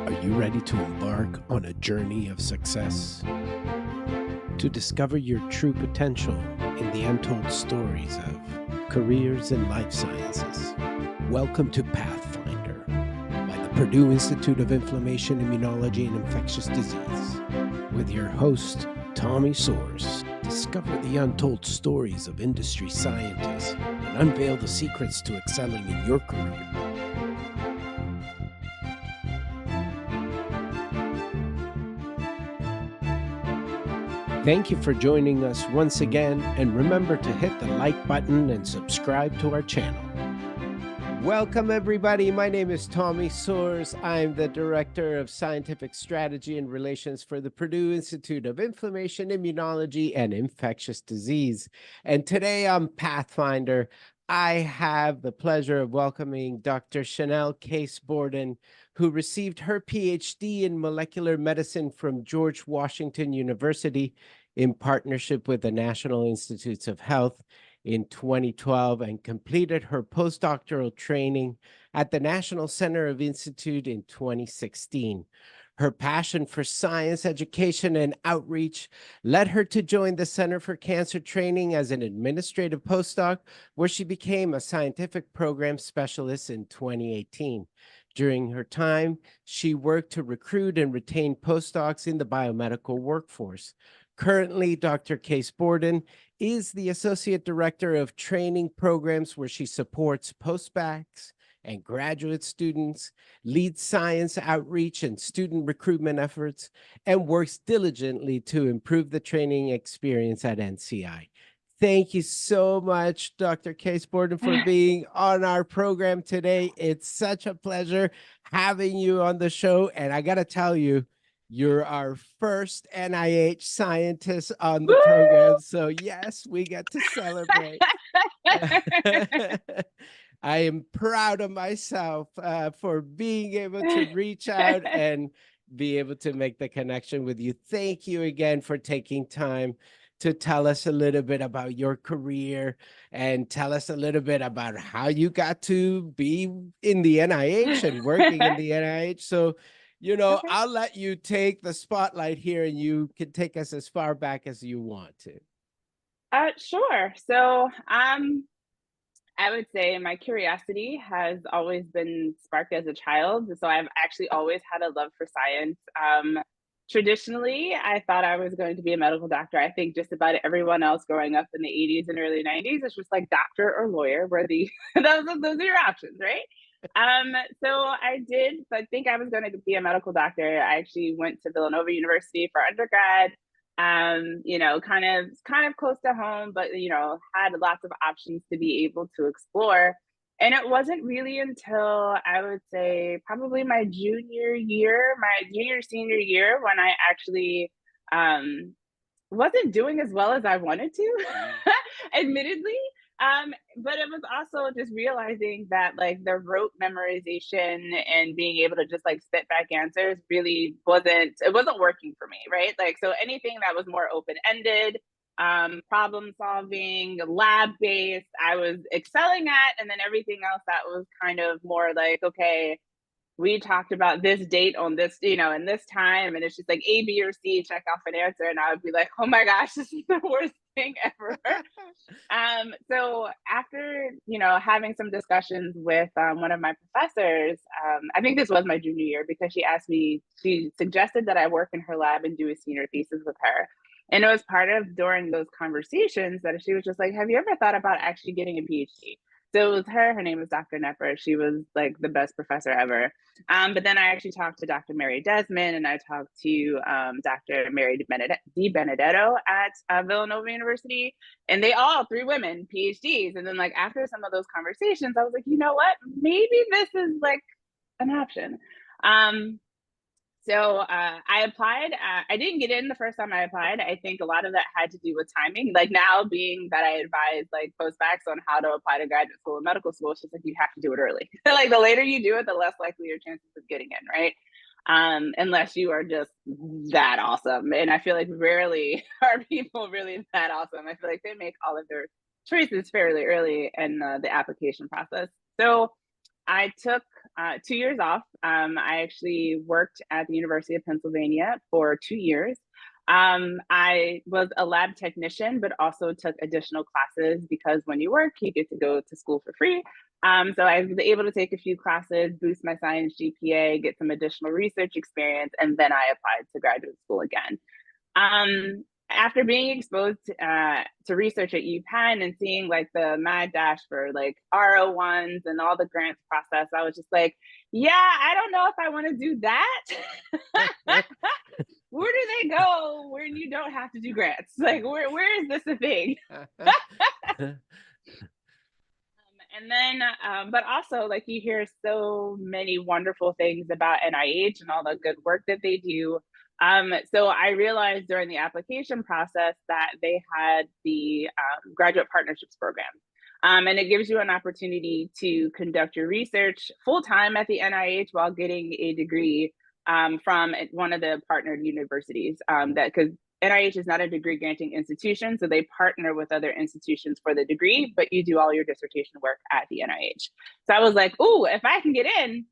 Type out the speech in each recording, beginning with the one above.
Are you ready to embark on a journey of success? To discover your true potential in the untold stories of careers in life sciences? Welcome to PATHFINDER by the Purdue Institute of Inflammation, Immunology and Infectious Disease. With your host, Tommy Soares, discover the untold stories of industry scientists and unveil the secrets to excelling in your career. Thank you for joining us once again, and remember to hit the like button and subscribe to our channel. Welcome, everybody. My name is Tommy Soares. I'm the Director of Scientific Strategy and Relations for the Purdue Institute of Inflammation, Immunology and Infectious Disease. And today on PATHFINDER, I have the pleasure of welcoming Dr. Chanelle Borden, who received her PhD in molecular medicine from George Washington University in partnership with the National Institutes of Health in 2012 and completed her postdoctoral training at the National Center of Institute in 2016. Her passion for science, education, and outreach led her to join the Center for Cancer Training as an administrative postdoc, where she became a scientific program specialist in 2018. During her time, she worked to recruit and retain postdocs in the biomedical workforce. Currently, Dr. Borden is the Associate Director of Training Programs, where she supports postdocs and graduate students, leads science outreach and student recruitment efforts, and works diligently to improve the training experience at NCI. Thank you so much, Dr. Borden, for being on our program today. It's such a pleasure having you on the show. And I got to tell you, you're our first NIH scientist on the program. So yes, we get to celebrate. I am proud of myself for being able to reach out and be able to make the connection with you. Thank you again for taking time to tell us a little bit about your career and tell us a little bit about how you got to be in the NIH and working in the NIH. So, okay. I'll let you take the spotlight here, and you can take us as far back as you want to. Sure. So, I would say my curiosity has always been sparked as a child. So I've actually always had a love for science. Traditionally, I thought I was going to be a medical doctor. I think just about everyone else growing up in the 80s and early 90s, it's just like doctor or lawyer, where those are your options, right? So I did. So I think I was going to be a medical doctor. I actually went to Villanova University for undergrad. Kind of close to home, but had lots of options to be able to explore. And it wasn't really until I would say probably my junior senior year, when I actually wasn't doing as well as I wanted to, admittedly. But it was also just realizing that like the rote memorization and being able to just like spit back answers really wasn't working for me, right? Like, so anything that was more open-ended, problem solving, lab-based, I was excelling at, and then everything else that was kind of more like, okay, we talked about this date on this, in this time, and it's just like A, B, or C, check off an answer, and I would be like, oh my gosh, this is the worst thing ever. So after, having some discussions with one of my professors, I think this was my junior year, because she suggested that I work in her lab and do a senior thesis with her. And it was part of during those conversations that she was just like, have you ever thought about actually getting a PhD? So it was her name was Dr. Nepper. She was like the best professor ever. But then I actually talked to Dr. Mary Desmond, and I talked to Dr. Mary Di Benedetto at Villanova University, and they all, 3 women, PhDs. And then like after some of those conversations, I was like, you know what, maybe this is like an option. So I applied. I didn't get in the first time I applied. I think a lot of that had to do with timing. Like now, being that I advise like postdocs on how to apply to graduate school and medical school, it's just like you have to do it early. Like the later you do it, the less likely your chances of getting in, right? Unless you are just that awesome. And I feel like rarely are people really that awesome. I feel like they make all of their choices fairly early in the application process. So I took 2 years off. I actually worked at the University of Pennsylvania for 2 years. I was a lab technician, but also took additional classes because when you work, you get to go to school for free. So I was able to take a few classes, boost my science GPA, get some additional research experience, and then I applied to graduate school again. After being exposed to research at UPenn and seeing like the mad dash for like R01s and all the grants process, I was just like, yeah, I don't know if I want to do that. Where do they go when you don't have to do grants? Like, where is this a thing? And then, but also, like, you hear so many wonderful things about NIH and all the good work that they do. So I realized during the application process that they had the graduate partnerships program. And it gives you an opportunity to conduct your research full-time at the NIH while getting a degree from one of the partnered universities. Because NIH is not a degree granting institution, so they partner with other institutions for the degree, but you do all your dissertation work at the NIH. So I was like, oh, if I can get in,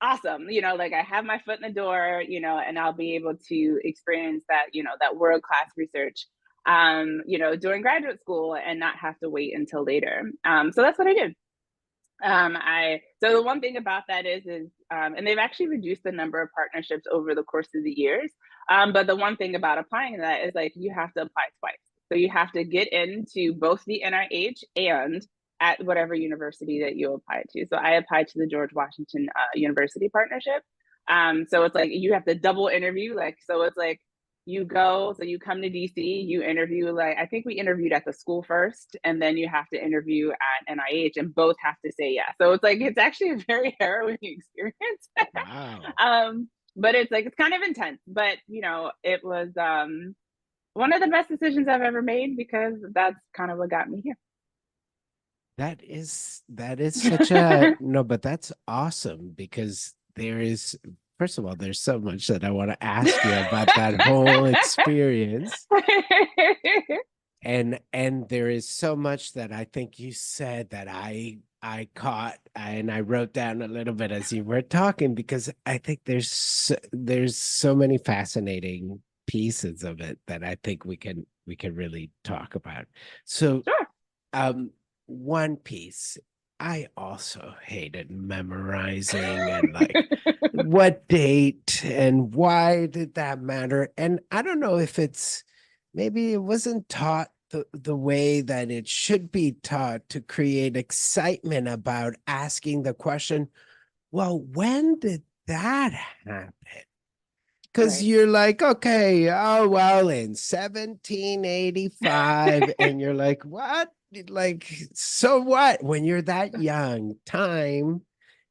awesome. Like I have my foot in the door, and I'll be able to experience that, that world-class research, during graduate school and not have to wait until later. So that's what I did. So the one thing about that is and they've actually reduced the number of partnerships over the course of the years. But the one thing about applying to that is like you have to apply twice. So you have to get into both the NIH and at whatever university that you apply to. So I applied to the George Washington University partnership. So it's like you have to double interview. So it's like you come to DC, you interview, like I think we interviewed at the school first, and then you have to interview at NIH, and both have to say yes. So it's like it's actually a very harrowing experience. Wow. But it's kind of intense. But it was one of the best decisions I've ever made because that's kind of what got me here. That is such a no, but that's awesome because first of all, there's so much that I want to ask you about that whole experience. And there is so much that I think you said that I caught and I wrote down a little bit as you were talking, because I think there's so many fascinating pieces of it that I think we can really talk about. So Sure. One piece, I also hated memorizing and like what date and why did that matter? And I don't know if maybe it wasn't taught the way that it should be taught to create excitement about asking the question, well, when did that happen? Because you're like, okay, oh, well, in 1785, and you're like, what? Like, so what? When you're that young, time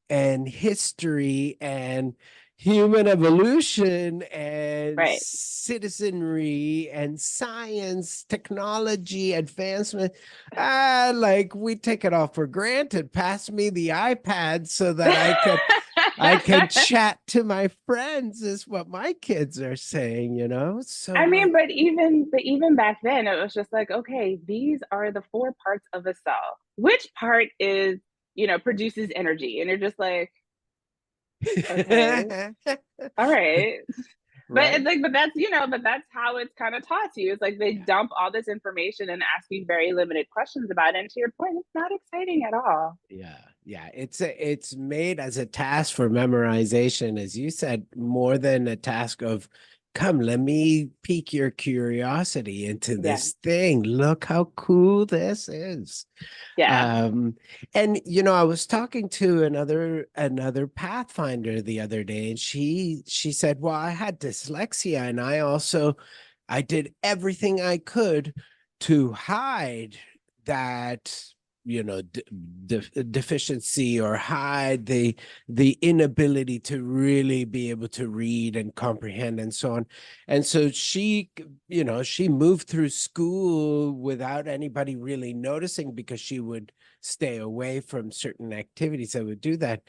and history and human evolution and Right. citizenry and science, technology, advancement, like we take it all for granted. Pass me the iPad so that I can chat to my friends is what my kids are saying, So I mean, but even back then, it was just like, okay, these are the four parts of a cell. Which part produces energy? And you're just like, okay, all right. But right? it's like, but that's how it's kind of taught to you. It's like they Yeah. dump all this information and ask you very limited questions about it. And to your point, it's not exciting at all. Yeah. It's made as a task for memorization, as you said, more than a task of come, let me pique your curiosity into Yeah. this thing. Look how cool this is. Yeah. And I was talking to another Pathfinder the other day, and she said, well, I had dyslexia, and I did everything I could to hide that deficiency or hide the inability to really be able to read and comprehend and so on. And so she moved through school without anybody really noticing because she would stay away from certain activities that would do that.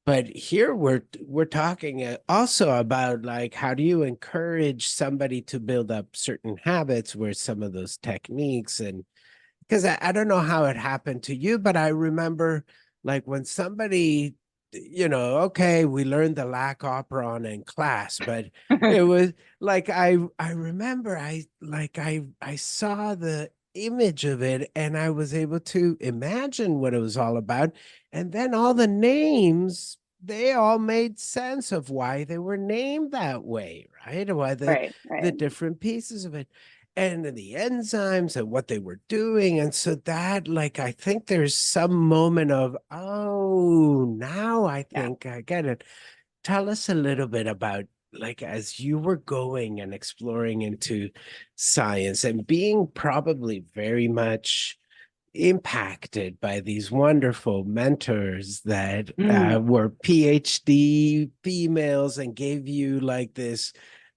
But here we're talking also about like, how do you encourage somebody to build up certain habits where some of those techniques, and because I don't know how it happened to you, but I remember like when somebody okay, we learned the lac operon in class, but it was like I remember I saw the image of it and I was able to imagine what it was all about. And then all the names, they all made sense of why they were named that way, right? Why Right, the right. different pieces of it and the enzymes and what they were doing. And so that, like, I think there's some moment of, oh, now I Yeah. think I get it. Tell us a little bit about, like, as you were going and exploring into science and being probably very much impacted by these wonderful mentors that Mm. were PhD females and gave you like this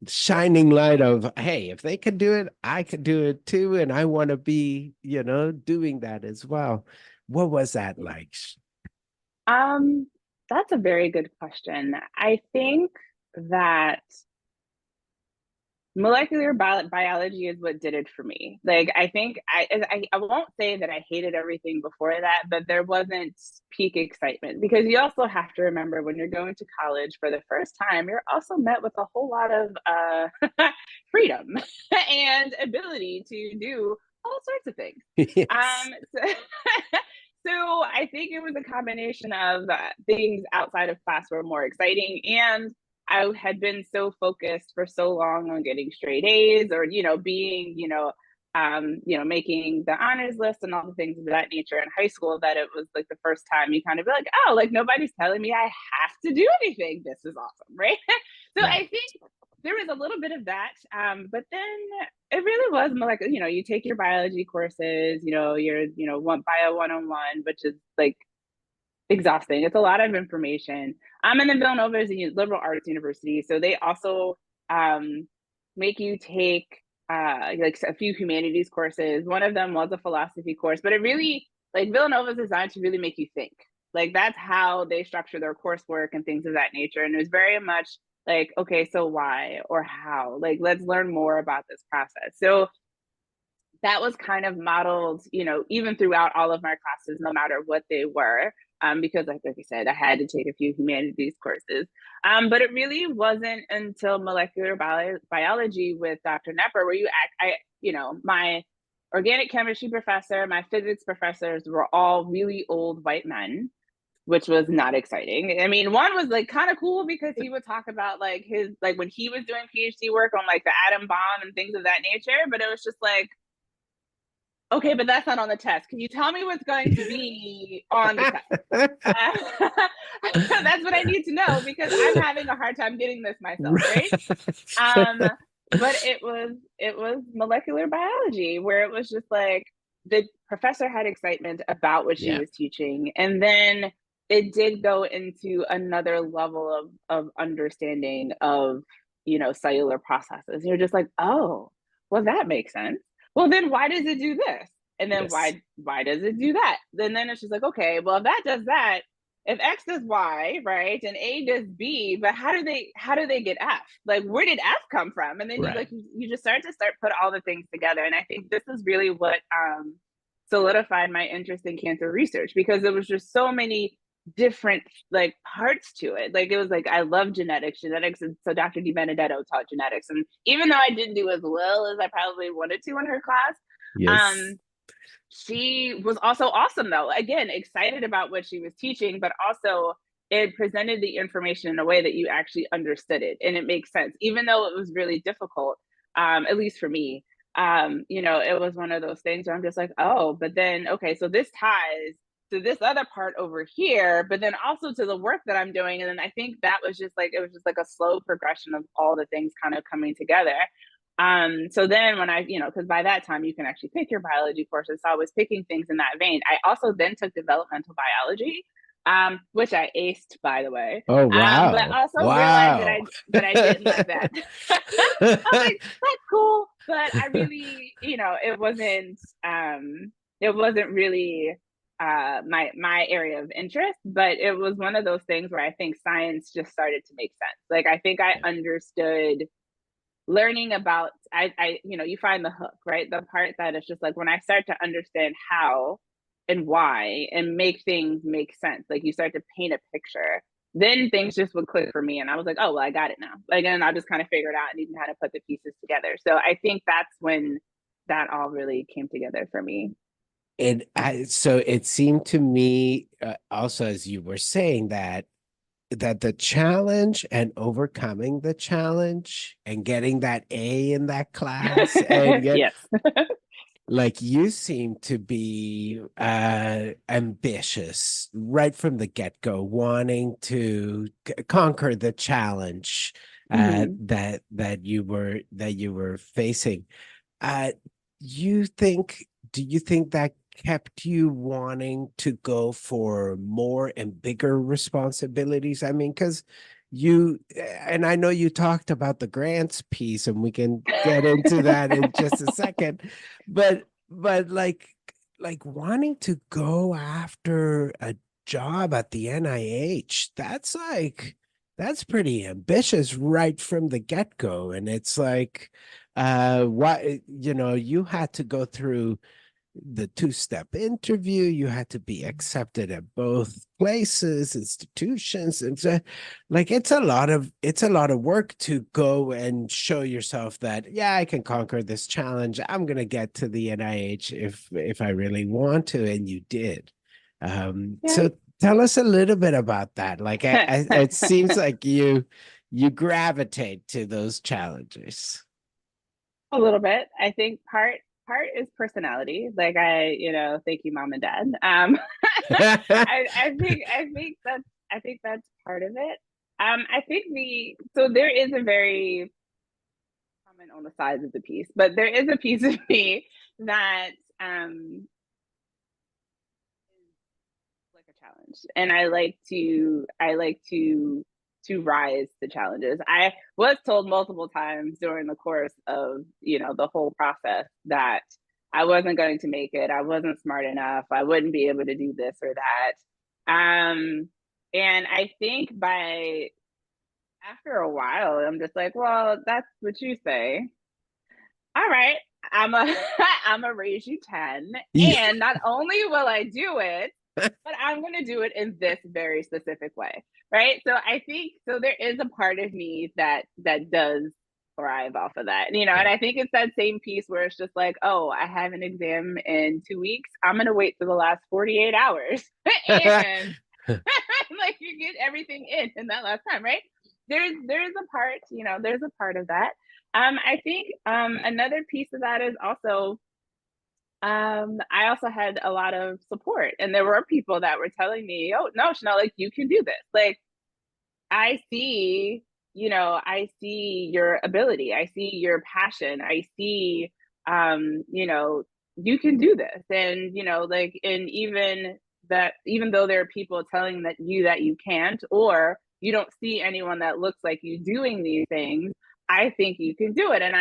shining light of, hey, if they could do it, I could do it too. And I want to be, doing that as well. What was that like? Um, that's a very good question. I think that molecular biology is what did it for me. Like, I think I won't say that I hated everything before that, but there wasn't peak excitement, because you also have to remember, when you're going to college for the first time, you're also met with a whole lot of freedom and ability to do all sorts of things. Yes. So, so I think it was a combination of things outside of class were more exciting, and I had been so focused for so long on getting straight A's, or, being, making the honors list and all the things of that nature in high school, that it was like the first time you kind of be like, oh, like, nobody's telling me I have to do anything. This is awesome, right? So Right. I think there was a little bit of that. But then it really was more like, you take your biology courses, your, bio 101, which is like exhausting. It's a lot of information. I'm in the Villanova is a liberal arts university, so they also make you take like a few humanities courses. One of them was a philosophy course, but it really, like, Villanova is designed to really make you think. Like, that's how they structure their coursework and things of that nature. And it was very much like, okay, so why or how? Like, let's learn more about this process. So that was kind of modeled, even throughout all of my classes, no matter what they were, because like I said, I had to take a few humanities courses. But it really wasn't until molecular biology with Dr. Nepper, where my organic chemistry professor, my physics professors were all really old white men, which was not exciting. I mean, one was like kind of cool because he would talk about like his, like when he was doing PhD work on like the atom bomb and things of that nature, but it was just like, okay, but that's not on the test. Can you tell me what's going to be on the test? That's what I need to know, because I'm having a hard time getting this myself, right? Um, but it was molecular biology, where it was just like the professor had excitement about what she Yeah. was teaching, and then it did go into another level of understanding of cellular processes. You're just like, oh, well, that makes sense. Well, then why does it do this? And then Yes. why does it do that? Then it's just like, okay, well, if that does that, if X does Y, right, and A does B, but how do they get F? Like, where did F come from? And then Right. you just start put all the things together. And I think this is really what solidified my interest in cancer research, because there was just so many different like parts to it. Like, it was like, I love genetics, and so Dr. Di Benedetto taught genetics, and even though I didn't do as well as I probably wanted to in her class, Yes. um she was also awesome, though. Again, excited about what she was teaching, but also it presented the information in a way that you actually understood it and it makes sense, even though it was really difficult, at least for me. It was one of those things where I'm just like, oh, but then, okay, so this ties to this other part over here, but then also to the work that I'm doing. And then I think that was just like, it was just like a slow progression of all the things kind of coming together. So then when because by that time you can actually pick your biology courses. So I was picking things in that vein. I also then took developmental biology, which I aced, by the way. Oh, But wow. also realized that Wow. I didn't like that. I was like, that's cool, but I really, it wasn't really my area of interest. But it was one of those things where I think science just started to make sense. Like, I think I understood learning about, you find the hook, right? The part that is just like, when I start to understand how and why and make things make sense, like, you start to paint a picture. then things just would click for me. And I was like, oh, well, I got it now. Like, and I just kind of figured out and even how to put the pieces together. So I think that's when that all really came together for me. So it seemed to me also, as you were saying, that the challenge and overcoming the challenge and getting that A in that class and get Yes. like you seem to be ambitious right from the get-go, wanting to conquer the challenge Hmm. that you were facing. Uh, you think, do you think that kept you wanting to go for more and bigger responsibilities? I mean, because and I know you talked about the grants piece, and we can get into that in just a second, but like wanting to go after a job at the NIH, that's pretty ambitious right from the get-go. And it's like, why, you had to go through the two-step interview, you had to be accepted at both places, institutions, and so like it's a lot of work to go and show yourself that, yeah, I can conquer this challenge, I'm going to get to the NIH if I really want to. And you did. Yeah. So tell us a little bit about that. Like it seems like you gravitate to those challenges. A little bit. I think part is personality. Like thank you, mom and dad. I think that's part of it. I think there is a very comment on the size of the piece, but there is a piece of me that is like a challenge, and I like to rise to challenges. I was told multiple times during the course of the whole process that I wasn't going to make it. I wasn't smart enough. I wouldn't be able to do this or that. And I think by after a while, I'm just like, well, that's what you say. All right, I'm a I'm a raise you 10, Yeah. and not only will I do it, but I'm going to do it in this very specific way, right? So I think so there is a part of me that does thrive off of that, and I think it's that same piece where it's just like, oh, I have an exam in 2 weeks, I'm going to wait for the last 48 hours and like you get everything in that last time, right? There's a part, there's a part of that. I think another piece of that is also I also had a lot of support, and there were people that were telling me, "Oh no, Chanelle, like you can do this. Like I see, I see your ability. I see your passion. I see, you can do this." And like, and even though there are people telling that you can't, or you don't see anyone that looks like you doing these things, I think you can do it. And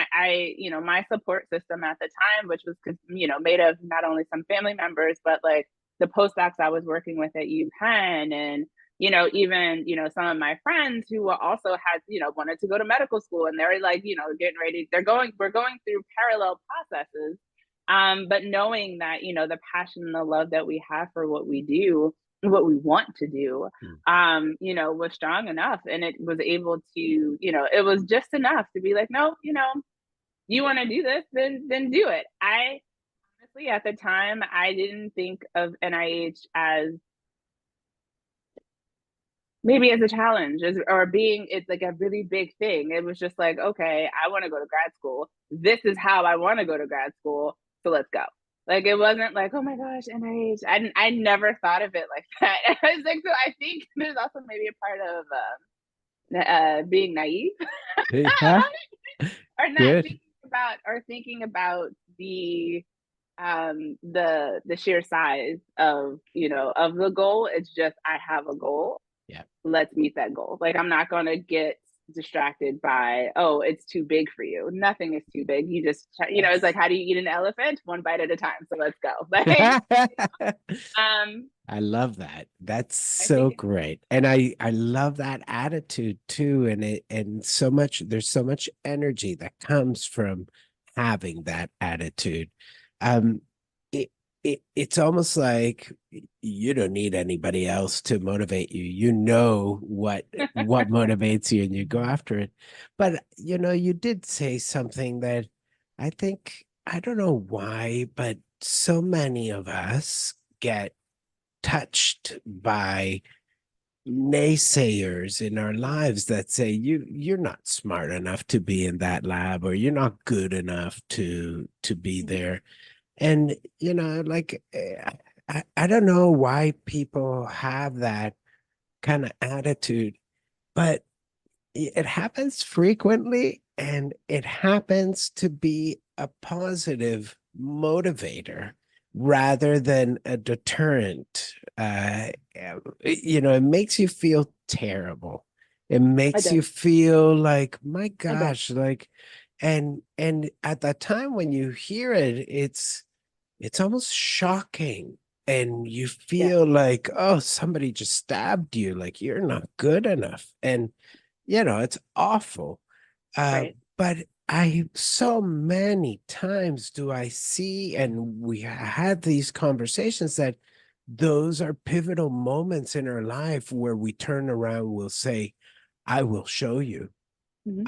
my support system at the time, which was, made of not only some family members, but like the postdocs I was working with at UPenn, and even some of my friends who also had wanted to go to medical school, and they're like getting ready, we're going through parallel processes, but knowing that the passion and the love that we have for what we do, what we want to do, was strong enough, and it was able to, it was just enough to be like, no, you want to do this, then do it. I honestly, at the time, I didn't think of NIH as maybe as a challenge, or being it's like a really big thing. It was just like, okay, I want to go to grad school, this is how I want to go to grad school, so let's go. Like it wasn't like, oh my gosh, NIH. I never thought of it like that. I was like, so I think there's also maybe a part of being naive Yeah. or not Good. thinking about the sheer size of of the goal. It's just, I have a goal, Yeah. let's meet that goal. Like I'm not going to get distracted by, oh, it's too big for you. Nothing is too big. You just, it's like, Yes. how do you eat an elephant? One bite at a time. So let's go. Like, um, I love that. That's I so think, great. And I love that attitude too. And so much, there's so much energy that comes from having that attitude. Um, it, it's almost like you don't need anybody else to motivate you. You know what motivates you and you go after it. But you did say something that I think, I don't know why, but so many of us get touched by naysayers in our lives that say you're not smart enough to be in that lab, or you're not good enough to be there. And like, I don't know why people have that kind of attitude, but it happens frequently, and it happens to be a positive motivator rather than a deterrent. It makes you feel terrible. It It makes does. you feel like, my It does. gosh, like, and at the time when you hear it, it's almost shocking. And you Yeah. feel like, oh, somebody just stabbed you, like you're not good enough. And it's awful. Right. But I, so many times do I see, and we had these conversations, that those are pivotal moments in our life where we turn around, we'll say, I will show you. Hmm.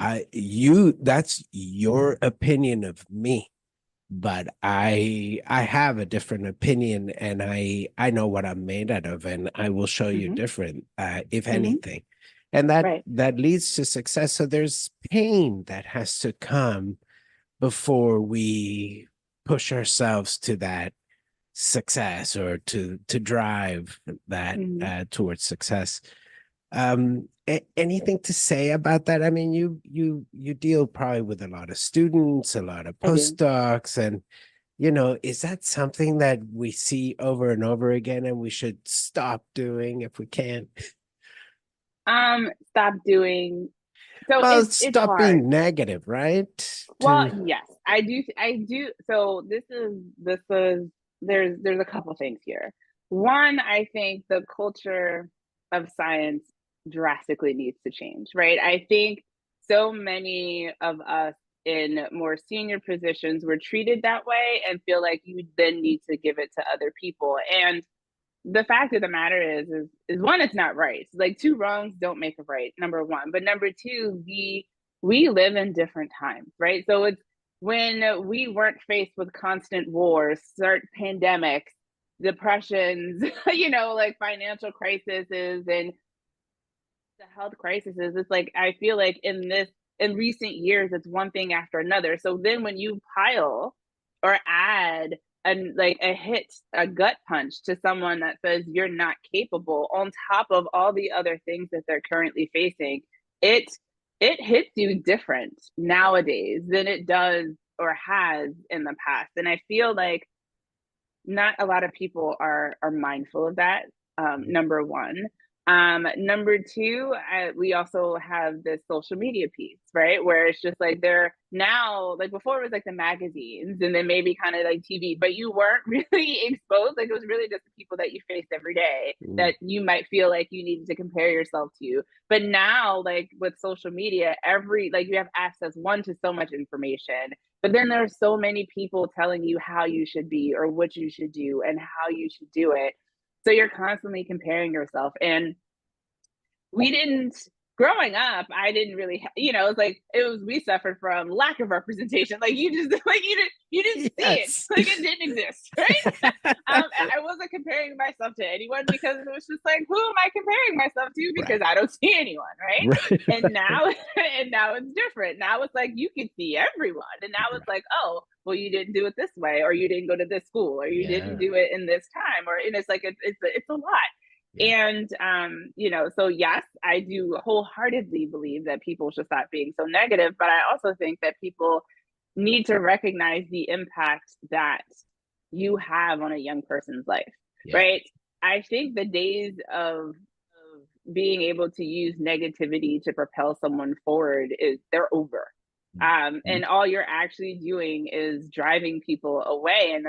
That's your opinion of me, but I have a different opinion, and I know what I'm made out of, and I will show you Hmm. different, if Hmm. anything. And that Right. that leads to success. So there's pain that has to come before we push ourselves to that success, or to drive that Hmm. towards success. Anything to say about that? I mean, you deal probably with a lot of students, a lot of I do. postdocs, and is that something that we see over and over again, and we should stop doing if we can? Stop doing. So Well, it's stop hard. being negative, right? Well, To yes, I do. I do. So this is there's a couple things here. One, I think the culture of science drastically needs to change, right? I think so many of us in more senior positions were treated that way and feel like you then need to give it to other people. And the fact of the matter is one, it's not right. Like two wrongs don't make a right, number one. But number two, we live in different times, right? So it's when we weren't faced with constant wars, certain pandemics, depressions, like financial crises and the health crises. It's like I feel like in recent years, it's one thing after another. So then when you pile or add a gut punch to someone that says you're not capable on top of all the other things that they're currently facing, it it hits you different nowadays than it does or has in the past. And I feel like not a lot of people are mindful of that. Number one. Number two, we also have this social media piece, right? Where it's just like they're now, like before it was like the magazines and then maybe kind of like TV, but you weren't really exposed. Like it was really just the people that you faced every day Mm. that you might feel like you needed to compare yourself to. But now, like with social media, like you have access, one, to so much information, but then there are so many people telling you how you should be or what you should do and how you should do it. So you're constantly comparing yourself. And we didn't growing up, I didn't really it's like we suffered from lack of representation. Like you just like you didn't see it. Yes. Like it didn't exist, right? I wasn't comparing myself to anyone because it was just like, who am I comparing myself to? Because Right. I don't see anyone, right? Right. And now and now it's different. Now it's like you can see everyone. And now it's Right. like, oh, well, you didn't do it this way, or you didn't go to this school, or you didn't Yeah. do it in this time, and it's like it's a lot. Yeah. And so yes, I do wholeheartedly believe that people should stop being so negative, but I also think that people need to recognize the impact that you have on a young person's life, Yeah. right? I think the days of being able to use negativity to propel someone forward they're over. Mhm. And all you're actually doing is driving people away and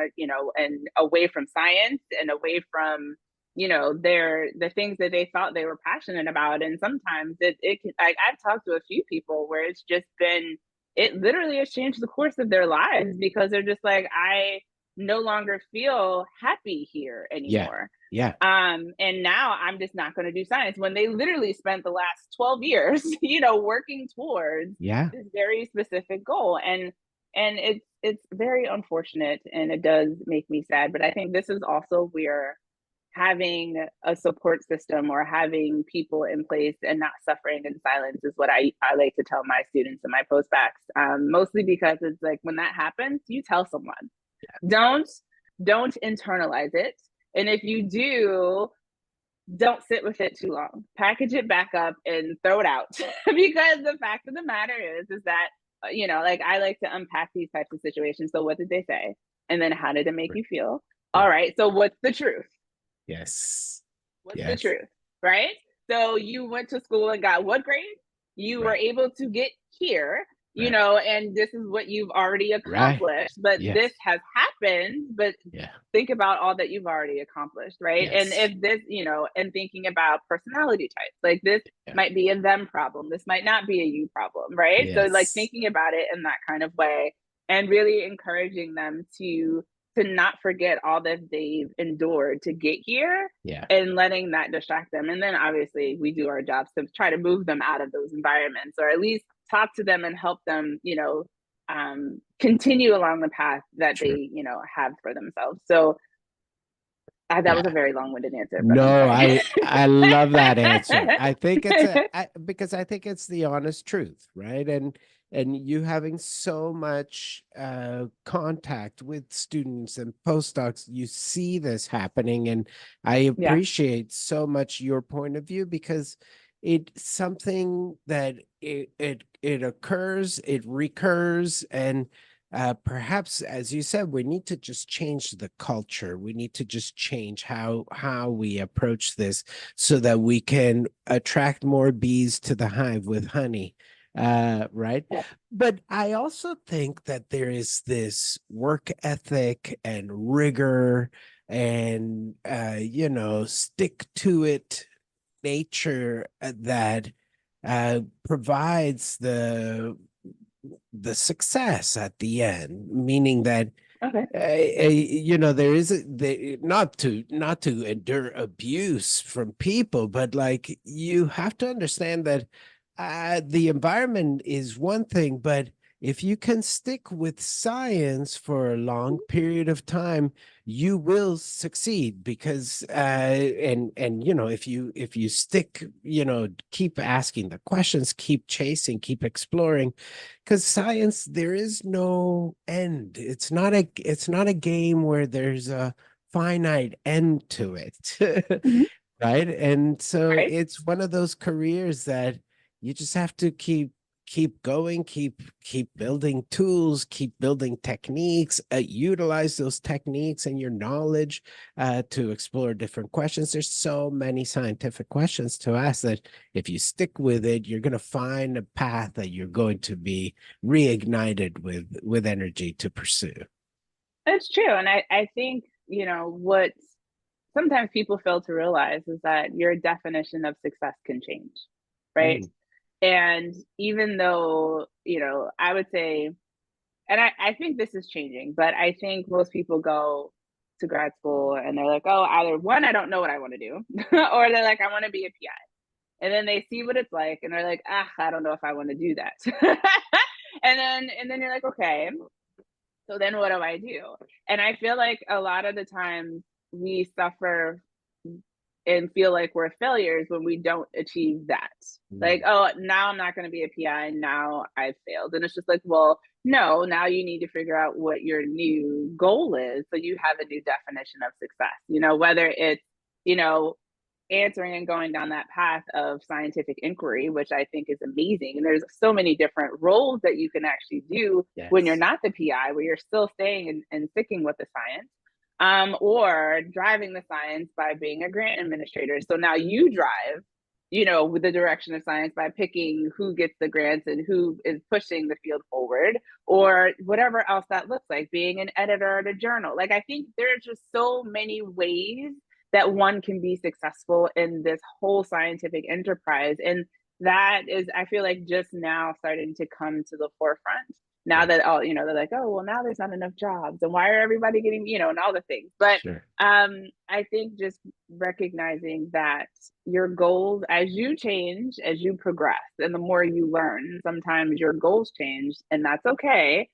away from science and away from the things that they thought they were passionate about. And sometimes it can, I've talked to a few people where it's just been, it literally has changed the course of their lives because they're just like, no longer feel happy here Yeah. anymore. Yeah. And now I'm just not going to do science, when they literally spent the last 12 years, working towards Yeah. this very specific goal. And it's very unfortunate, and it does make me sad. But I think this is also where having a support system or having people in place and not suffering in silence is what I like to tell my students and my postbacks. Mostly because it's like, when that happens, you tell someone. Don't don't internalize it. And if you do, don't sit with it too long. Package it back up and throw it out. Because the fact of the matter is that, like, I like to unpack these types of situations. So what did they say? And then how did it make you feel? All right. So what's the truth? Yes. What's the Yes. truth? Right? So you went to school and got what grade? You were Right. able to get here, Right. And this is what you've already Right. accomplished, but this Yes. has happened. But Yeah. think about all that you've already accomplished, right? And Yes. if this, and thinking about personality types, like, this Yeah. might be a them problem, this might not be a you problem, right? So, like, Yes. thinking about it in that kind of way, and really encouraging them to not forget all that they've endured to get here, Yeah. and letting that distract them. And then obviously we do our jobs to try to move them out of those environments, or at least talk to them and help them, continue along the path that True. they, have for themselves. So that was a Yeah. very long-winded answer, but I'm No, sorry. I love that answer. I think because I think it's the honest truth, right? And you having so much contact with students and postdocs, you see this happening, and I Yeah. appreciate so much your point of view, because it's something that it occurs, it recurs, and perhaps, as you said, we need to just change the culture. We need to just change how we approach this, so that we can attract more bees to the hive with honey. Right. Yeah. But I also think that there is this work ethic and rigor and stick to it nature that provides the success at the end, meaning that Okay. there is not to endure abuse from people, but like, you have to understand that the environment is one thing, but if you can stick with science for a long period of time, you will succeed, because and if you stick, keep asking the questions, keep chasing, keep exploring, because science, there is no end. It's not a game where there's a finite end to it. Mhm. Right. And so Right. it's one of those careers that you just have to keep going, keep building tools, keep building techniques, utilize those techniques and your knowledge to explore different questions. There's so many scientific questions to ask that if you stick with it, you're going to find a path that you're going to be reignited with energy to pursue. It's true. And I think, what sometimes people fail to realize is that your definition of success can change, right? Mm, And even though, I would say, and I think this is changing, but I think most people go to grad school and they're like, oh, either one, I don't know what I want to do, or they're like, I want to be a PI. And then they see what it's like and they're like, I don't know if I want to do that. And then you're like, okay, so then what do I do? And I feel like a lot of the times we suffer and feel like we're failures when we don't achieve that. Like, mm. oh, now I'm not going to be a PI. Now I've failed. And it's just like, well, no, now you need to figure out what your new goal is. So you have a new definition of success, whether it's, you know, answering and going down that path of scientific inquiry, which I think is amazing. And there's so many different roles that you can actually do when you're Yes. not the PI, where you're still staying and sticking with the science, or driving the science by being a grant administrator. So now you drive, with the direction of science by picking who gets the grants and who is pushing the field forward, or whatever else that looks like, being an editor at a journal. Like, I think there's just so many ways that one can be successful in this whole scientific enterprise. And that is, I feel like, just now starting to come to the forefront. Now Yeah, that all, they're like, oh, well, now there's not enough jobs, and why are everybody getting, and all the things. But sure. I think just recognizing that your goals, as you change, as you progress, and the more you learn, sometimes your goals change, and that's okay.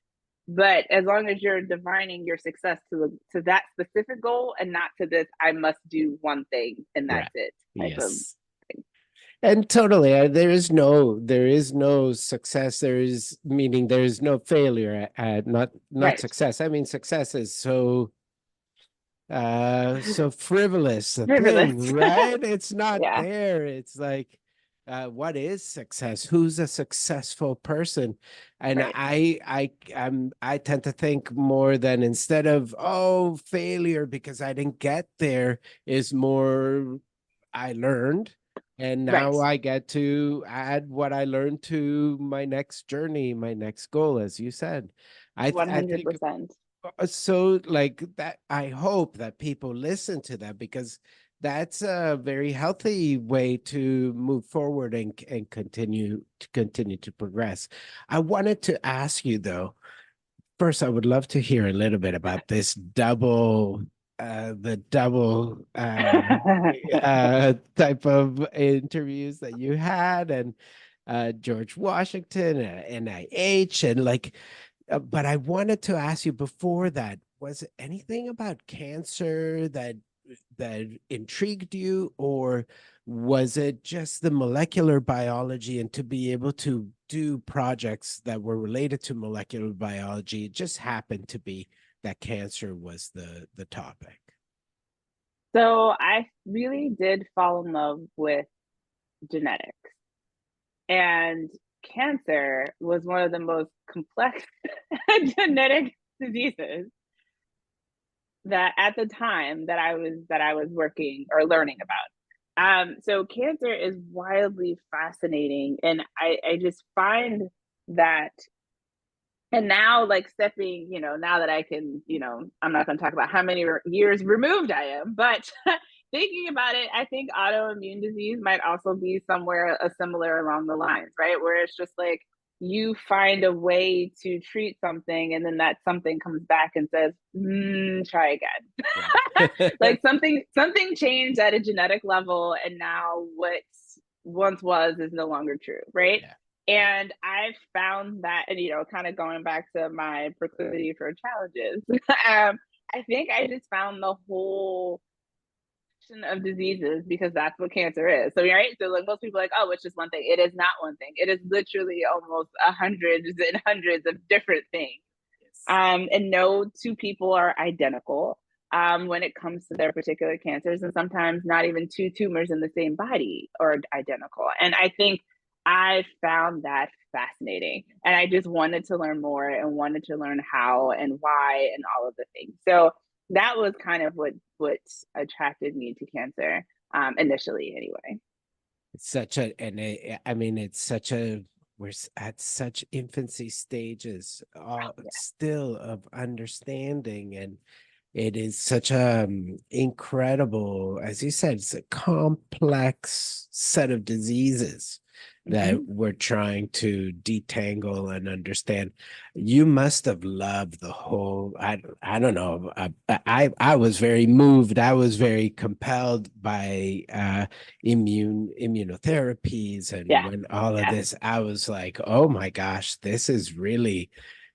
But as long as you're defining your success to that specific goal and not to this, I must do one thing and that's Right. it type of Yes. thing. And totally, there is no success. There is meaning there is no failure at not Right. success. I mean, success is so frivolous a thing, Frivolous. right? It's not Yeah. there. It's like, what is success? Who's a successful person? And Right. I tend to think more than, instead of, oh, failure because I didn't get there, is more, I learned, and Right. now I get to add what I learned to my next journey, my next goal, as you said. I think 100%. so, like that. I hope that people listen to that, because that's a very healthy way to move forward and continue to progress. I wanted to ask you, though, first, I would love to hear a little bit about this the double type of interviews that you had, and George Washington, NIH, and like, but I wanted to ask you before that, was it anything about cancer that intrigued you, or was it just the molecular biology, and to be able to do projects that were related to molecular biology? It just happened to be that cancer was the topic. So I really did fall in love with genetics, and cancer was one of the most complex genetic diseases that at the time that I was working or learning about. So cancer is wildly fascinating, and I just find that, and now, like, stepping, now that I can, I'm not going to talk about how many years removed I am, but thinking about it, I think autoimmune disease might also be somewhere a similar along the lines, right? Where it's just like you find a way to treat something, and then that something comes back and says, try again. Right. Like something changed at a genetic level, and now what once was is no longer true, right? Yeah. Yeah. And I've found that, and kind of going back to my proclivity for challenges, I think I just found the whole of diseases, because that's what cancer is. So right, so like most people are like, oh, it's just one thing. It is not one thing. It is literally almost hundreds and hundreds of different things. Yes. And no two people are identical when it comes to their particular cancers, and sometimes not even two tumors in the same body are identical. And I think I found that fascinating, and I just wanted to learn more and wanted to learn how and why and all of the things. So that was kind of what attracted me to cancer, initially, anyway. It's such a, and I mean, it's such a, we're at such infancy stages, Yeah. still, of understanding, and it is such a incredible, as you said, it's a complex set of diseases that Hmm. we're trying to detangle and understand. You must have loved the whole, I don't know, I was very moved. I was very compelled by immunotherapies, and Yeah. when all of Yeah. this, I was like, oh my gosh, this is really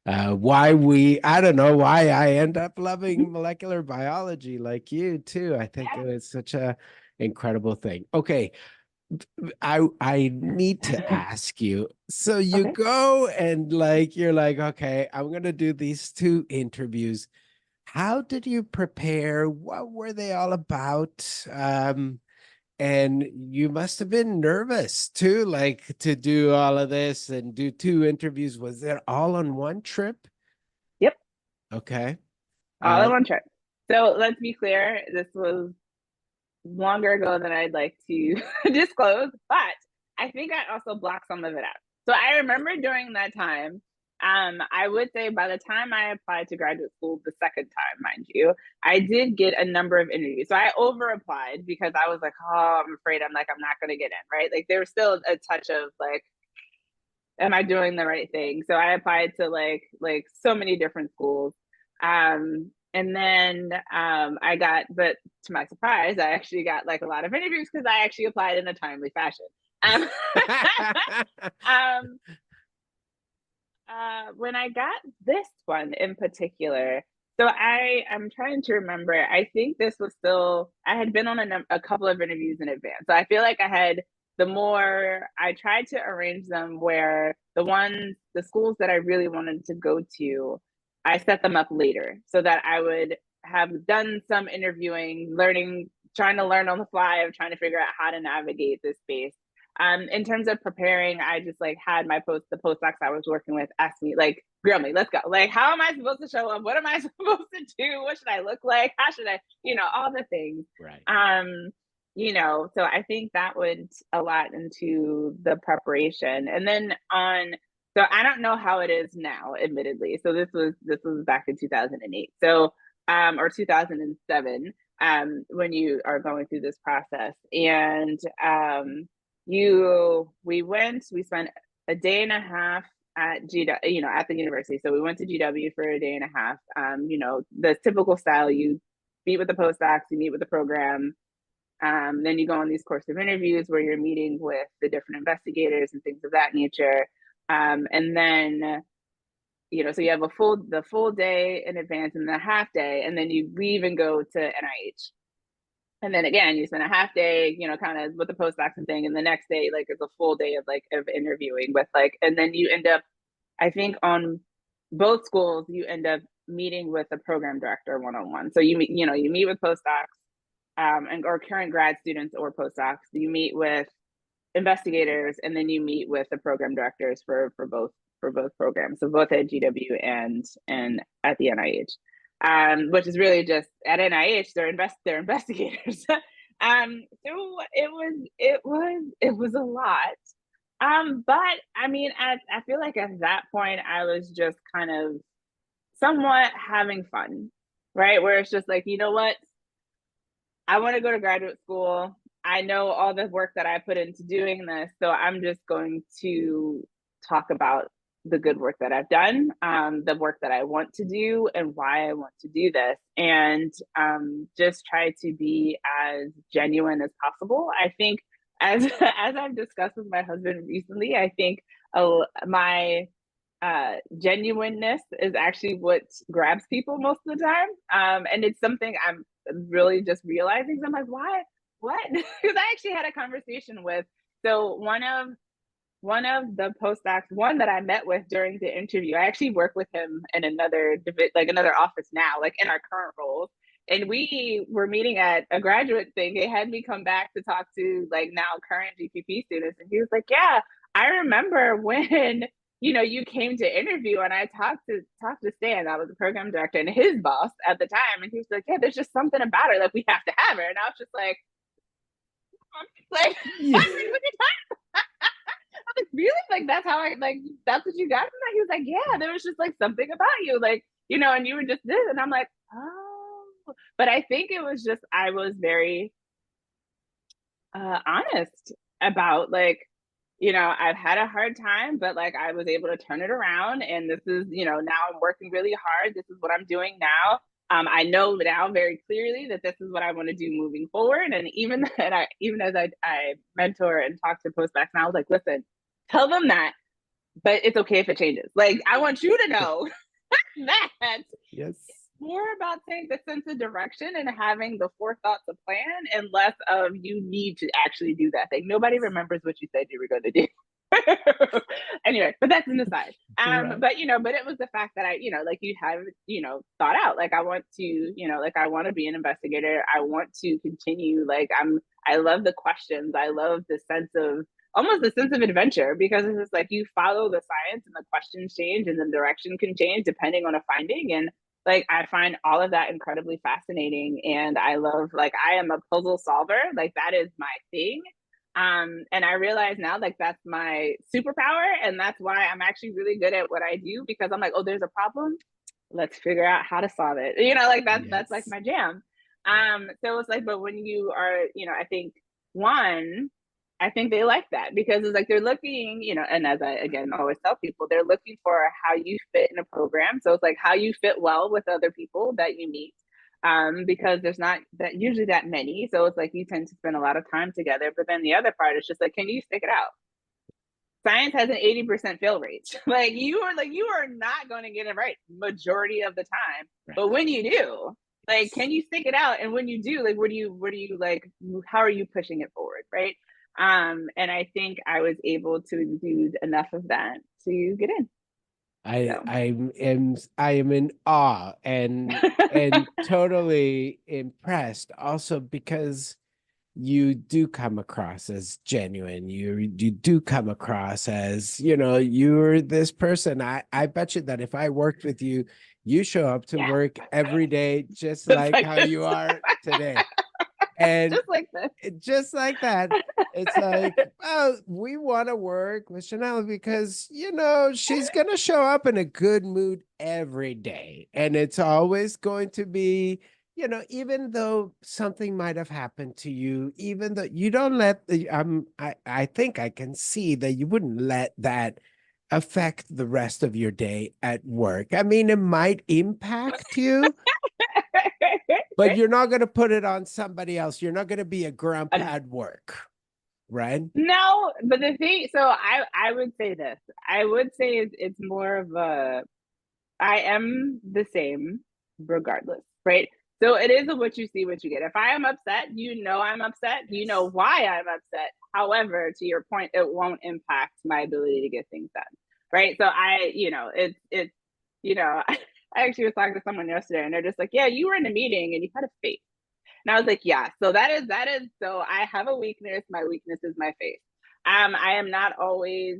I don't know why I end up Mhm. loving molecular biology like you too. I think Yeah. it was such a incredible thing. Okay, I need to ask you. So you Okay. go and, like, you're like, okay, I'm gonna do these two interviews. How did you prepare? What were they all about? And you must have been nervous too, like, to do all of this and do two interviews. Was it all on one trip? Yep. Okay. All Uh, in one trip. So let's be clear, this was longer ago than I'd like to disclose, but I think I also blocked some of it out. So I remember during that time, I would say by the time I applied to graduate school the second time, mind you, I did get a number of interviews. So I over applied because I was like, oh, I'm afraid I'm not going to get in, right? Like there was still a touch of like, am I doing the right thing? So I applied to like so many different schools. And then I got, but to my surprise, I actually got like a lot of interviews because I actually applied in a timely fashion. Um, when I got this one in particular, so I'm trying to remember. I think this was still, I had been on a couple of interviews in advance. So I feel like I tried to arrange them where the schools that I really wanted to go to, I set them up later so that I would have done some interviewing, trying to learn on the fly of trying to figure out how to navigate this space. In terms of preparing, I just like had the postdocs I was working with ask me like, grill me, let's go. Like, how am I supposed to show up? What am I supposed to do? What should I look like? How should I, all the things. Right. So I think that went a lot into the preparation. And then so I don't know how it is now, admittedly. So this was back in 2008. So, or 2007, when you are going through this process. And, we spent a day and a half at at the university. So we went to GW for a day and a half. The typical style, you meet with the postdocs, you meet with the program, then you go on these course of interviews where you're meeting with the different investigators and things of that nature. And then, so you have the full day in advance and the half day, and then you leave and go to NIH. And then again, you spend a half day, kind of with the postdocs and thing. And the next day, like, it's a full day of interviewing with and then you end up, I think on both schools, you end up meeting with the program director one-on-one. So you meet with postdocs, or current grad students or postdocs. You meet with investigators, and then you meet with the program directors for both programs. So both at GW and at the NIH. Which is really just at NIH, they're investigators. So it was a lot. But I mean, I feel like at that point I was just kind of somewhat having fun, right? Where it's just like, you know what? I want to go to graduate school. I know all the work that I put into doing this, so I'm just going to talk about the good work that I've done, the work that I want to do, and why I want to do this, and just try to be as genuine as possible. I think, as as I've discussed with my husband recently, I think my genuineness is actually what grabs people most of the time, and it's something I'm really just realizing. So I'm like, why? What? Because I actually had a conversation with one of the postdocs, one that I met with during the interview. I actually work with him in another office now, like in our current roles. And we were meeting at a graduate thing. They had me come back to talk to like now current GPP students, and he was like, "Yeah, I remember when you came to interview, and I talked to Stan, that was the program director, and his boss at the time, and he was like, yeah, there's just something about her, like we have to have her." And I was just like, yeah. What are you talking about? I was like, really? Like that's what you got from that? He was like, yeah, there was just like something about you, like, and you were just this. And I'm like, oh. But I think it was just, I was very honest about like, I've had a hard time, but like I was able to turn it around. And this is, now I'm working really hard. This is what I'm doing now. I know now very clearly that this is what I want to do moving forward. And even as I mentor and talk to postdocs now, I was like, listen, tell them that, but it's okay if it changes. Like, I want you to know that yes, it's more about saying the sense of direction and having the forethought to plan, and less of you need to actually do that thing. Nobody remembers what you said you were going to do. Anyway, but that's an aside. Right. But it was the fact that I, like you have, thought out, like I want to, like I want to be an investigator. I want to continue. Like I love the questions. I love the sense of almost the sense of adventure, because it's just like you follow the science and the questions change and the direction can change depending on a finding. And like I find all of that incredibly fascinating. And I love, like, I am a puzzle solver. Like that is my thing. And I realize now, like, that's my superpower, and that's why I'm actually really good at what I do, because I'm like, oh, there's a problem, let's figure out how to solve it. Like that's like Yes. my jam. Yeah. So it's like, but when you are, I think one, I think they like that because it's like they're looking, and as I again always tell people, they're looking for how you fit in a program. So it's like how you fit well with other people that you meet. Because there's not that usually that many. So it's like you tend to spend a lot of time together. But then the other part is just like, can you stick it out? Science has an 80% fail rate. You are not going to get it right majority of the time. Right. But when you do, like, can you stick it out? And when you do, like, what do you like, how are you pushing it forward? Right. And I think I was able to do enough of that to get in. I So I am in awe and totally impressed also because you do come across as genuine. You do come across as, you're this person. I bet you that if I worked with you, you show up to yeah, work every day just just like like how this. you are today. And Just like this. just like that, it's like, oh, we want to work with Chanelle because, she's going to show up in a good mood every day. And it's always going to be, even though something might have happened to you, even though you don't let I think I can see that you wouldn't let that affect the rest of your day at work. I mean, it might impact you, but you're not going to put it on somebody else. You're not going to be a grump at work, right? No, but the thing, so I would say this. I would say it's more of a, I am the same regardless, right? So it is a what you see, what you get. If I am upset, I'm upset. You know Yes. why I'm upset. However, to your point, it won't impact my ability to get things done, right? So it's I actually was talking to someone yesterday, and they're just like, "Yeah, you were in a meeting and you had a face." And I was like, yeah, so that is so I have a weakness. My weakness is my face. I am not always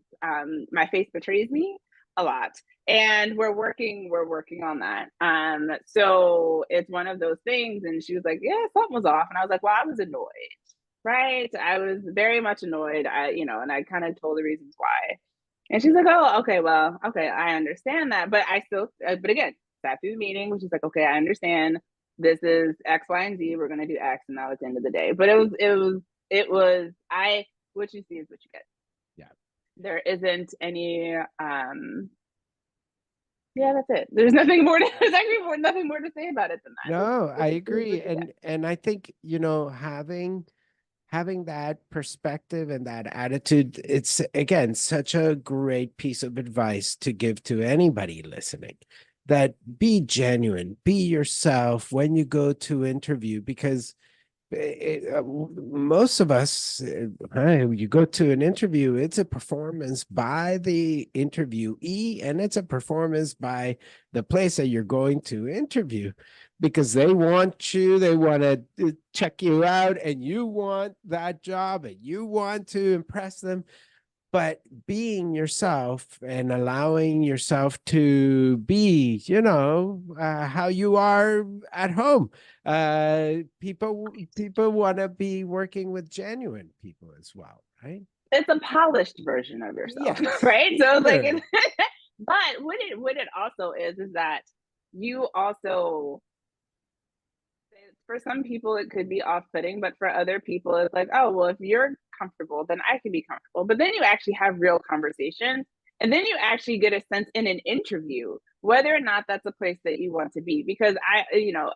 my face betrays me a lot. And we're working on that. So it's one of those things. And she was like, yeah, something was off. And I was like, well, I was annoyed. Right. I was very much annoyed. And I kind of told the reasons why. And she's like, oh, okay, well, okay, I understand that. But but again, sat through the meeting, which is like, okay, I understand this is X, Y, and Z. We're gonna do X, and now it's the end of the day. But what you see is what you get. Yeah. There isn't any yeah, that's it. There's nothing more to there's actually nothing more to say about it than that. No, I What you see is agree. what you get. And I think, having that perspective and that attitude, it's again such a great piece of advice to give to anybody listening, that be genuine, be yourself when you go to interview, because most of us, you go to an interview, it's a performance by the interviewee, and it's a performance by the place that you're going to interview, because they want you, they want to check you out, and you want that job, and you want to impress them. But being yourself and allowing yourself to be, how you are at home. People want to be working with genuine people as well, right? It's a polished version of yourself, Yes, right? So it's like sure. but what it also is that you also, for some people it could be off-putting, but for other people it's like, oh well, if you're comfortable then I can be comfortable. But then you actually have real conversations, and then you actually get a sense in an interview whether or not that's a place that you want to be, because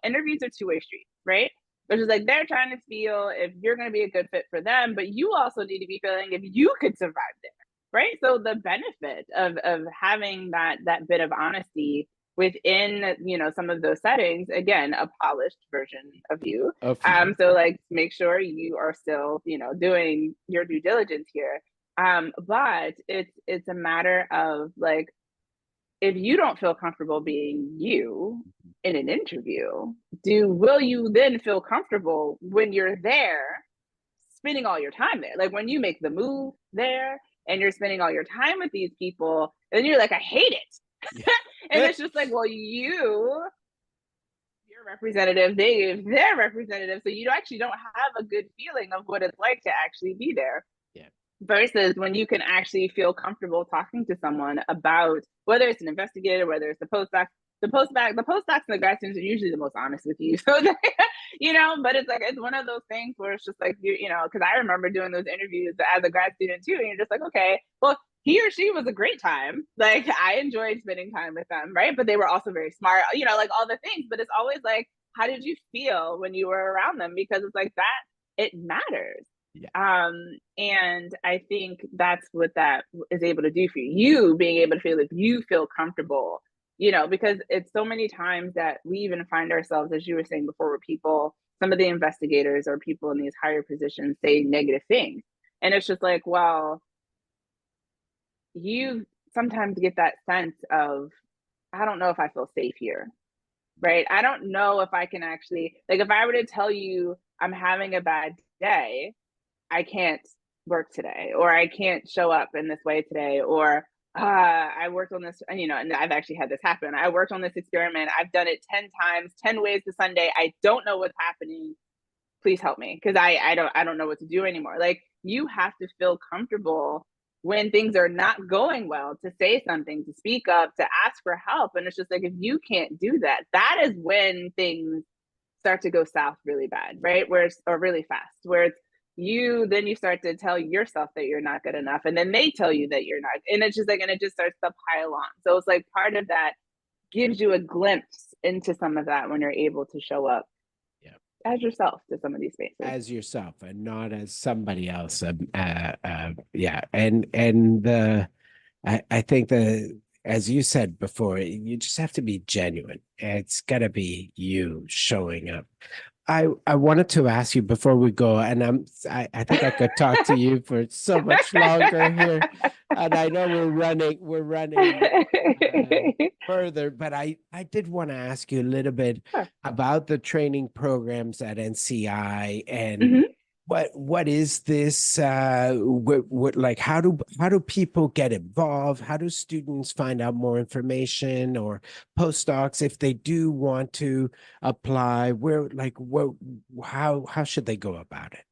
interviews are two-way streets, right? Which is like they're trying to feel if you're going to be a good fit for them, but you also need to be feeling if you could survive there, right? So the benefit of having that bit of honesty within some of those settings, again, a polished version of you. Of you. So like make sure you are still doing your due diligence here. But it's a matter of like, if you don't feel comfortable being you in an interview, will you then feel comfortable when you're there spending all your time there? Like when you make the move there and you're spending all your time with these people, and you're like, I hate it. And Yeah. it's just like, well, you're representative, they give their representative. So you actually don't have a good feeling of what it's like to actually be there. Yeah. Versus when you can actually feel comfortable talking to someone about whether it's an investigator, whether it's a postdoc, the postdocs and the grad students are usually the most honest with you. So, but it's like, it's one of those things where it's just like, because I remember doing those interviews as a grad student too. And you're just like, okay, well, he or she was a great time. Like, I enjoyed spending time with them, right? But they were also very smart, like all the things. But it's always like, how did you feel when you were around them? Because it's like that, it matters. Yeah. And I think that's what that is able to do for you. You being able to feel like you feel comfortable, because it's so many times that we even find ourselves, as you were saying before, where people, some of the investigators or people in these higher positions say negative things. And it's just like, well, you sometimes get that sense of, I don't know if I feel safe here, right? I don't know if I can actually, like, if I were to tell you I'm having a bad day, I can't work today, or I can't show up in this way today, or I worked on this, and I've actually had this happen. I worked on this experiment. I've done it 10 times, 10 ways to Sunday. I don't know what's happening. Please help me, because I don't know what to do anymore. Like, you have to feel comfortable when things are not going well to say something, to speak up, to ask for help. And it's just like, if you can't do that, that is when things start to go south really bad, right? Or really fast, where it's then you start to tell yourself that you're not good enough, and then they tell you that you're not, and it's just like, and it just starts to pile on. So it's like, part of that gives you a glimpse into some of that when you're able to show up as yourself to some of these spaces. As yourself and not as somebody else. Yeah. And I think as you said before, you just have to be genuine. It's got to be you showing up. I wanted to ask you before we go, and I think I could talk to you for so much longer here, and I know we're running further, but I did want to ask you a little bit about the training programs at NCI and what is this what like how do people get involved? How do students find out more information, or postdocs if they do want to apply? How should they go about it?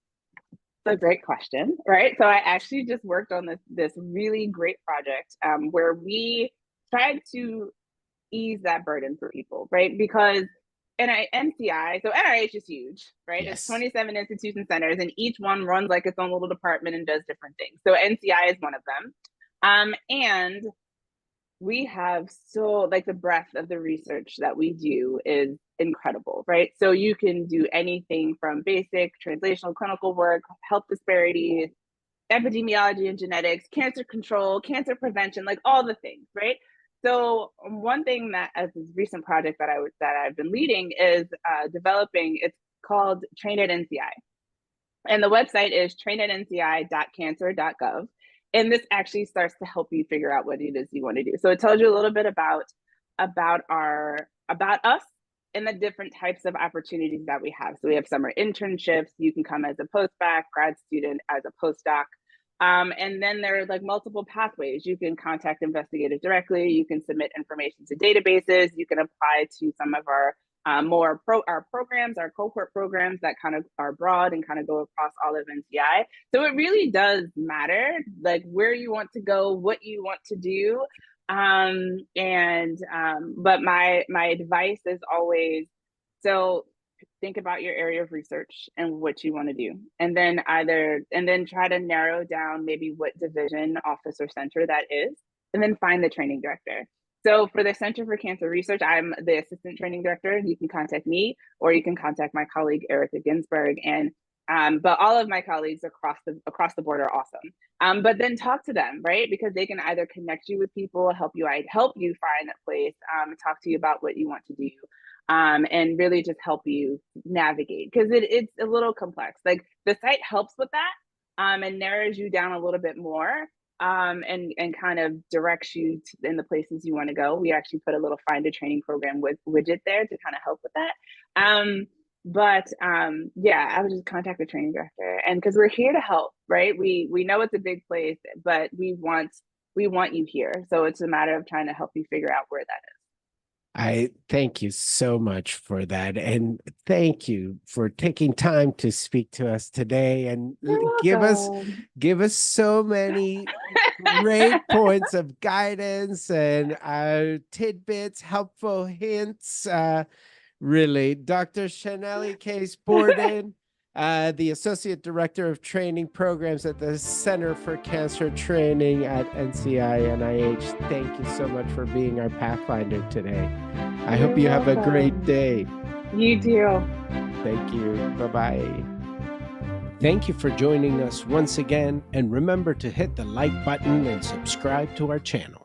That's a great question, right? So I actually just worked on this really great project where we tried to ease that burden for people, right? Because NCI, so NIH is huge, right? Yes. It's 27 institution centers, and each one runs like its own little department and does different things. So NCI is one of them. And we have the breadth of the research that we do is incredible, right? So you can do anything from basic translational clinical work, health disparities, epidemiology and genetics, cancer control, cancer prevention, like all the things, right? So one thing that, as this recent project that I've been leading, is developing. It's called Train at NCI, and the website is trainatnci.cancer.gov. And this actually starts to help you figure out what it is you want to do. So it tells you a little bit about us and the different types of opportunities that we have. So we have summer internships. You can come as a postdoc, grad student, as a postdoc. And then there are like multiple pathways. You can contact investigators directly. You can submit information to databases. You can apply to some of our our programs, our cohort programs that kind of are broad and kind of go across all of NCI. So it really does matter, like, where you want to go, what you want to do. But my advice is always, so think about your area of research and what you want to do, and then try to narrow down maybe what division, office, or center that is, and then find the training director. So for the Center for Cancer Research, I'm the assistant training director. You can contact me, or you can contact my colleague Erica Ginsberg. And but all of my colleagues across the board are awesome. But then talk to them, right? Because they can either connect you with people, help you find a place, talk to you about what you want to do, and really just help you navigate, because it's a little complex. Like, the site helps with that, and narrows you down a little bit more, and kind of directs you in the places you want to go. We actually put a little find a training program with widget there to kind of help with that. Yeah, I would just contact the training director, and because we're here to help, right? We know it's a big place, but we want you here. So it's a matter of trying to help you figure out where that is. I thank you so much for that. And thank you for taking time to speak to us today and You're give us welcome. so many great points of guidance and tidbits, helpful hints. Really, Dr. Chanelle Case Borden, the Associate Director of Training Programs at the Center for Cancer Training at NCI NIH. Thank you so much for being our Pathfinder today. I hope you have a great day. You too. Thank you. Bye-bye. Thank you for joining us once again, and remember to hit the like button and subscribe to our channel.